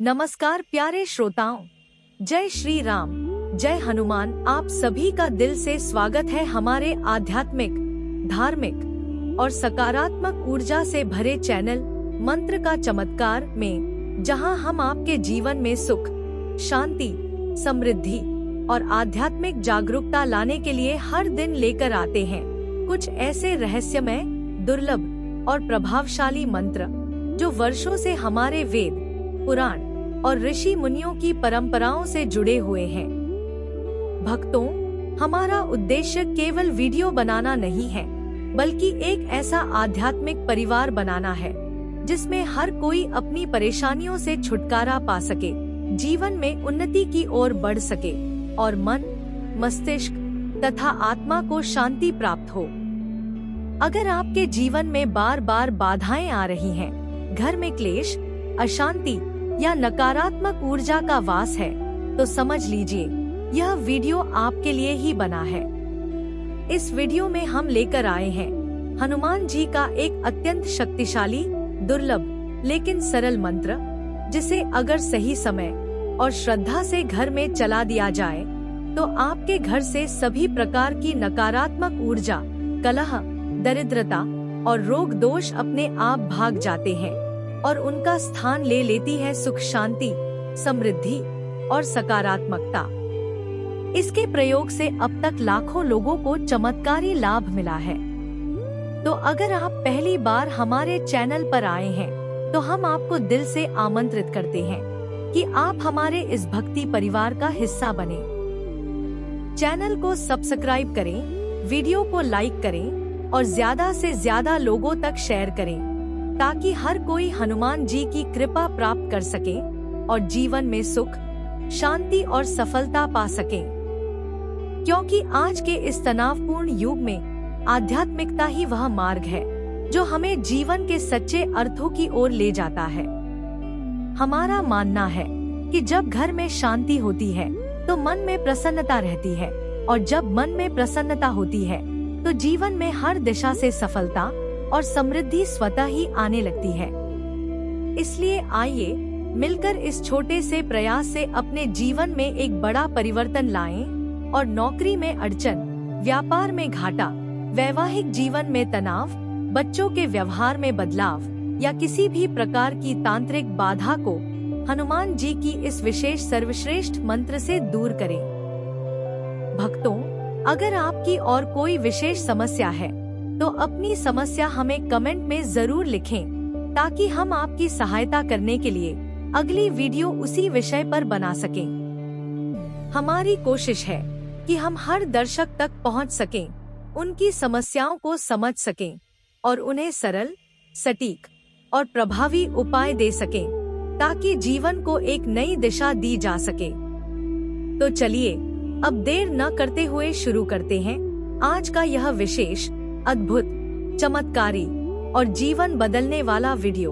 नमस्कार प्यारे श्रोताओं, जय श्री राम, जय हनुमान। आप सभी का दिल से स्वागत है हमारे आध्यात्मिक, धार्मिक और सकारात्मक ऊर्जा से भरे चैनल मंत्र का चमत्कार में, जहां हम आपके जीवन में सुख, शांति, समृद्धि और आध्यात्मिक जागरूकता लाने के लिए हर दिन लेकर आते हैं कुछ ऐसे रहस्यमय, दुर्लभ और प्रभावशाली मंत्र जो वर्षों से हमारे वेद, पुराण और ऋषि मुनियों की परंपराओं से जुड़े हुए हैं। भक्तों, हमारा उद्देश्य केवल वीडियो बनाना नहीं है, बल्कि एक ऐसा आध्यात्मिक परिवार बनाना है जिसमें हर कोई अपनी परेशानियों से छुटकारा पा सके, जीवन में उन्नति की ओर बढ़ सके और मन, मस्तिष्क तथा आत्मा को शांति प्राप्त हो। अगर आपके जीवन में बार बार बाधाएं आ रही हैं, घर में क्लेश, अशांति या नकारात्मक ऊर्जा का वास है, तो समझ लीजिए यह वीडियो आपके लिए ही बना है। इस वीडियो में हम लेकर आए हैं हनुमान जी का एक अत्यंत शक्तिशाली, दुर्लभ लेकिन सरल मंत्र, जिसे अगर सही समय और श्रद्धा से घर में चला दिया जाए तो आपके घर से सभी प्रकार की नकारात्मक ऊर्जा, कलह, दरिद्रता और रोग दोष अपने आप भाग जाते हैं और उनका स्थान ले लेती है सुख, शांति, समृद्धि और सकारात्मकता। इसके प्रयोग से अब तक लाखों लोगों को चमत्कारी लाभ मिला है। तो अगर आप पहली बार हमारे चैनल पर आए हैं, तो हम आपको दिल से आमंत्रित करते हैं कि आप हमारे इस भक्ति परिवार का हिस्सा बने। चैनल को सब्सक्राइब करें, वीडियो को लाइक करें और ज्यादा से ज्यादा लोगों तक शेयर करें, ताकि हर कोई हनुमान जी की कृपा प्राप्त कर सके और जीवन में सुख, शांति और सफलता पा सके। क्योंकि आज के इस तनावपूर्ण युग में आध्यात्मिकता ही वह मार्ग है जो हमें जीवन के सच्चे अर्थों की ओर ले जाता है। हमारा मानना है कि जब घर में शांति होती है तो मन में प्रसन्नता रहती है, और जब मन में प्रसन्नता होती है तो जीवन में हर दिशा से सफलता और समृद्धि स्वतः ही आने लगती है। इसलिए आइए मिलकर इस छोटे से प्रयास से अपने जीवन में एक बड़ा परिवर्तन लाएं और नौकरी में अड़चन, व्यापार में घाटा, वैवाहिक जीवन में तनाव, बच्चों के व्यवहार में बदलाव या किसी भी प्रकार की तांत्रिक बाधा को हनुमान जी की इस विशेष सर्वश्रेष्ठ मंत्र से दूर करें। भक्तों, अगर आपकी और कोई विशेष समस्या है तो अपनी समस्या हमें कमेंट में जरूर लिखें, ताकि हम आपकी सहायता करने के लिए अगली वीडियो उसी विषय पर बना सकें। हमारी कोशिश है कि हम हर दर्शक तक पहुंच सकें, उनकी समस्याओं को समझ सकें और उन्हें सरल, सटीक और प्रभावी उपाय दे सकें, ताकि जीवन को एक नई दिशा दी जा सके। तो चलिए अब देर न करते हुए शुरू करते हैं आज का यह विशेष, अद्भुत, चमत्कारी और जीवन बदलने वाला वीडियो।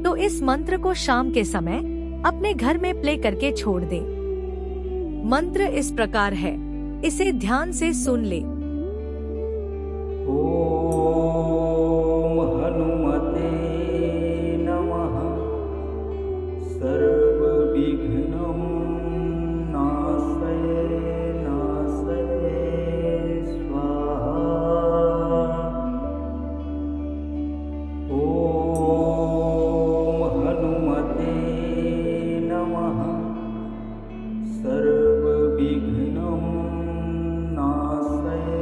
तो इस मंत्र को शाम के समय अपने घर में प्ले करके छोड़ दें। मंत्र इस प्रकार है, इसे ध्यान से सुन ले। ओम हनुमते नमः। सर्व विघ्नं नाशये स्वाहा। ओम हनुमते नमः। सर्व विघ्नं नाशये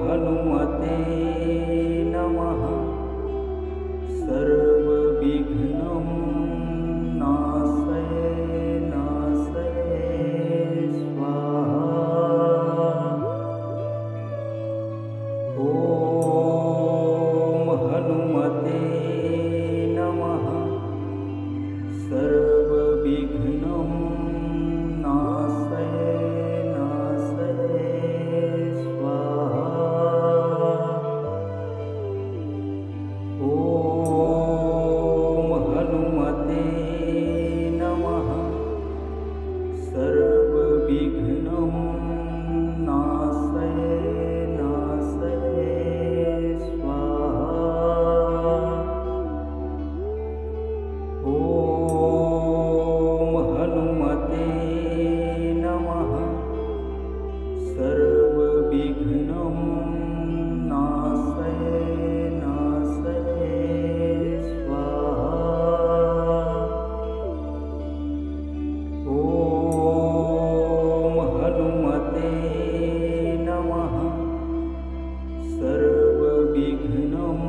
हनुमते नमः सर्वविघ्नं नाशये नाशये स्वाहा। ॐ हनुमते नमः सर्वविघ्नं नाशये नाशये स्वाहा। ॐ हनुमते नमः सर्वविघ्नं नाशये नाशये स्वाहा। ॐ हनुमते नमः सर्वविघ्नं नाशये नाशये स्वाहा। ॐ हनुमते नमः सर्वविघ्नं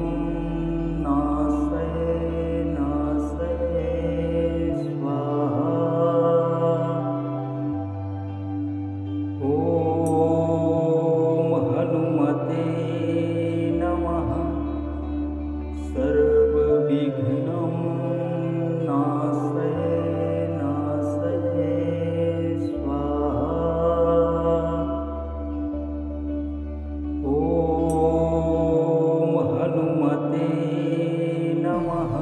नाशये नाशये स्वाहा। ॐ हनुमते नमः सर्वविघ्नं नाशये नाशये स्वाहा। ॐ हनुमते नमः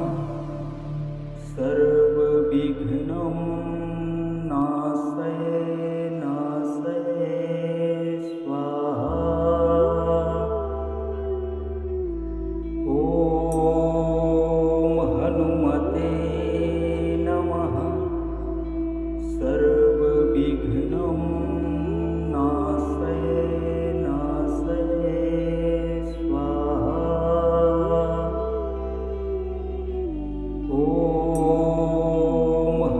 सर्वविघ्नं नाशये नाशये स्वाहा। ॐ हनुमते नमः सर्वविघ्नं नाशये नाशये स्वाहा। ॐ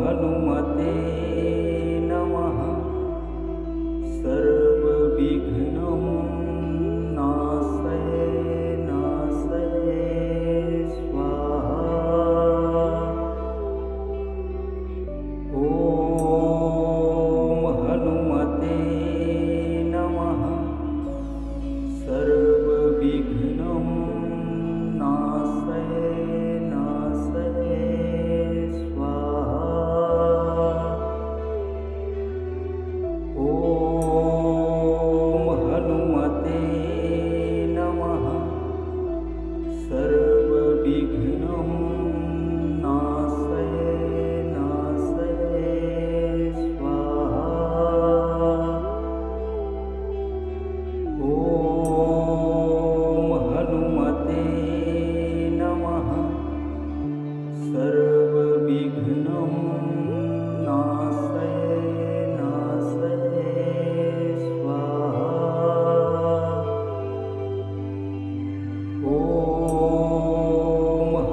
हनुमते नमः सर्वविघ्नं नाशये नाशये स्वाहा। ॐ हनुमते नमः सर्वविघ्नं नाशये नाशये स्वाहा। ॐ हनुमते नमः सर्वविघ्नं नाशये नाशये स्वाहा। ॐ हनुमते नमः सर्वविघ्नं नाशये नाशये स्वाहा। ॐ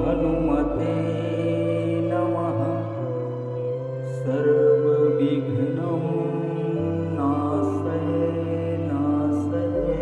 हनुमते नमः सर्वविघ्नं नाशये नाशये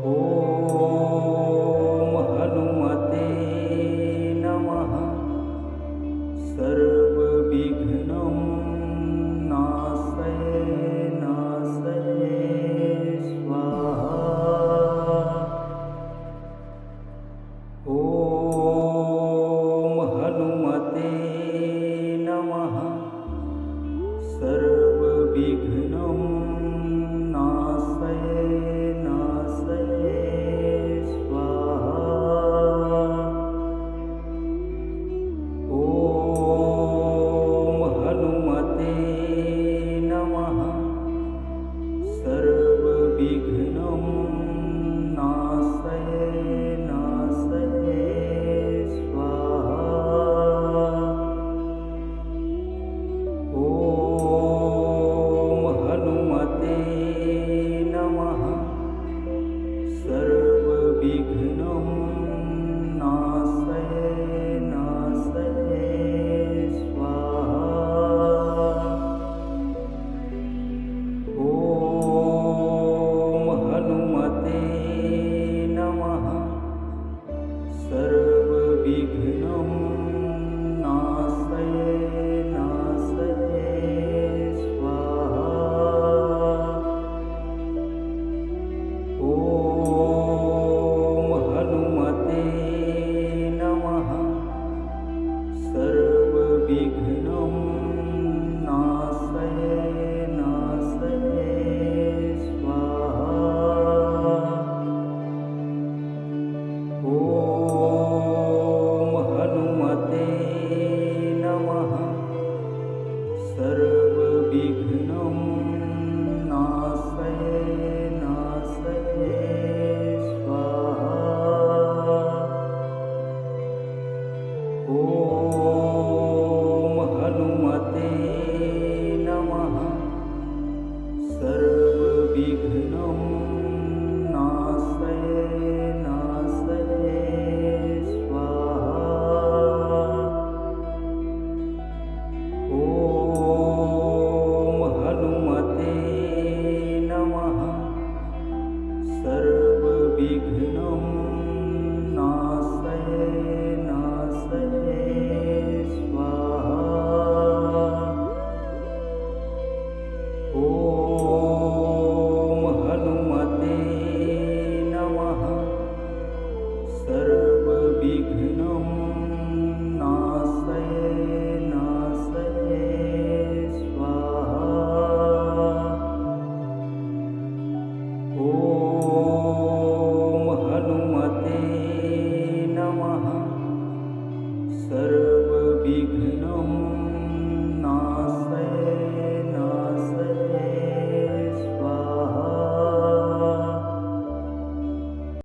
ॐ